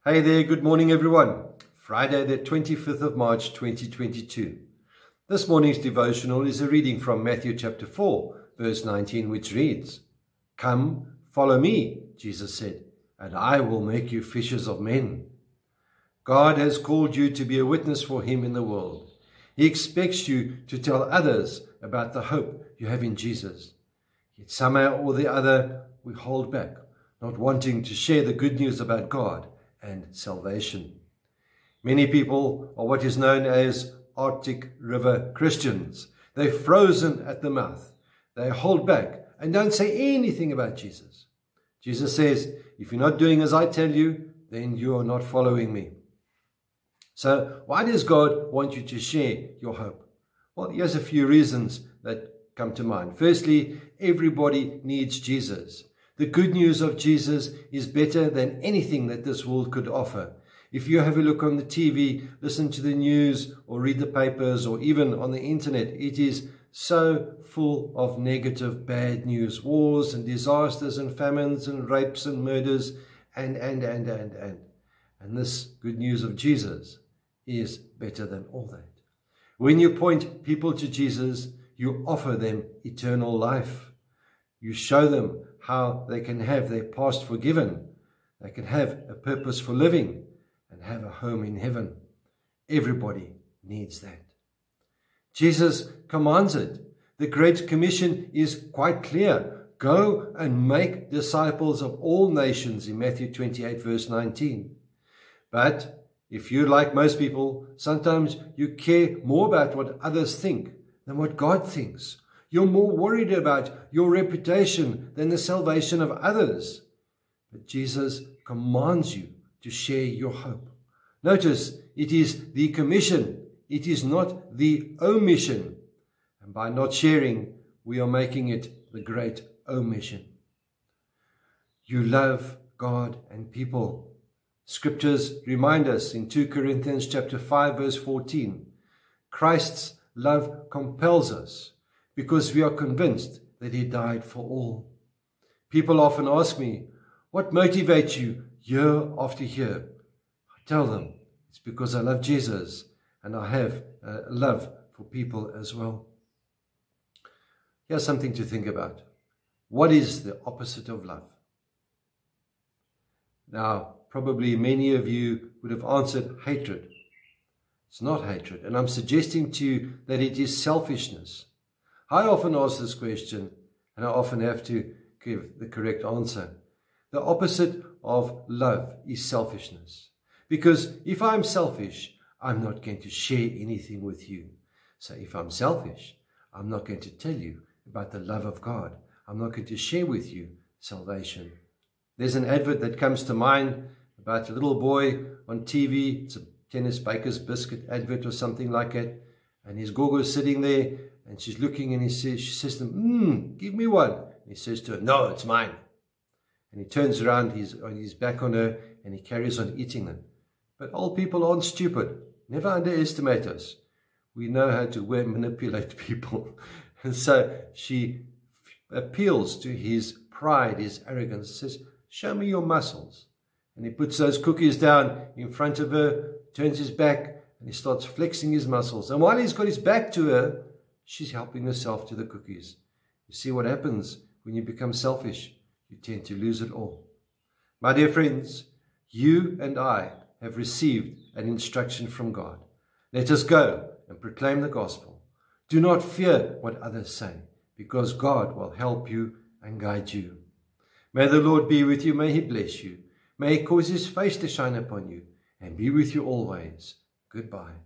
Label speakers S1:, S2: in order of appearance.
S1: Hey there, good morning everyone. Friday the 25th of March 2022. This morning's devotional is a reading from Matthew chapter 4 verse 19, which reads, "Come, follow me," Jesus said, "and I will make you fishers of men." God has called you to be a witness for him in the world. He expects you to tell others about the hope you have in Jesus. Yet somehow or the other we hold back, not wanting to share the good news about God and salvation. Many people are what is known as Arctic River Christians. They're frozen at the mouth. They hold back and don't say anything about Jesus. Jesus says, if you're not doing as I tell you, then you are not following me. So why does God want you to share your hope? Well, here's a few reasons that come to mind. Firstly, everybody needs Jesus. The good news of Jesus is better than anything that this world could offer. If you have a look on the TV, listen to the news, or read the papers, or even on the internet, it is so full of negative, bad news, wars and disasters and famines and rapes and murders and this good news of Jesus is better than all that. When you point people to Jesus, you offer them eternal life. You show them how they can have their past forgiven. They can have a purpose for living and have a home in heaven. Everybody needs that. Jesus commands it. The Great Commission is quite clear. Go and make disciples of all nations in Matthew 28 verse 19. But if you're like most people, sometimes you care more about what others think than what God thinks. You're more worried about your reputation than the salvation of others. But Jesus commands you to share your hope. Notice, it is the commission. It is not the omission. And by not sharing, we are making it the great omission. You love God and people. Scriptures remind us in 2 Corinthians chapter 5 verse 14, Christ's love compels us, because we are convinced that he died for all. People often ask me, what motivates you year after year? I tell them, it's because I love Jesus and I have love for people as well. Here's something to think about. What is the opposite of love? Now, probably many of you would have answered hatred. It's not hatred, and I'm suggesting to you that it is selfishness. I often ask this question, and I often have to give the correct answer. The opposite of love is selfishness. Because if I'm selfish, I'm not going to share anything with you. So if I'm selfish, I'm not going to tell you about the love of God. I'm not going to share with you salvation. There's an advert that comes to mind about a little boy on TV. It's a Tennis Baker's Biscuit advert or something like that. And his gogo's sitting there. And she's looking and she says to him, give me one. And he says to her, no, it's mine. And he turns around, he's back on her, and he carries on eating them. But old people aren't stupid. Never underestimate us. We know how to manipulate people. And so she appeals to his pride, his arrogance, says, show me your muscles. And he puts those cookies down in front of her, turns his back, and he starts flexing his muscles. And while he's got his back to her, she's helping herself to the cookies. You see what happens when you become selfish? You tend to lose it all. My dear friends, you and I have received an instruction from God. Let us go and proclaim the gospel. Do not fear what others say, because God will help you and guide you. May the Lord be with you. May he bless you. May he cause his face to shine upon you and be with you always. Goodbye.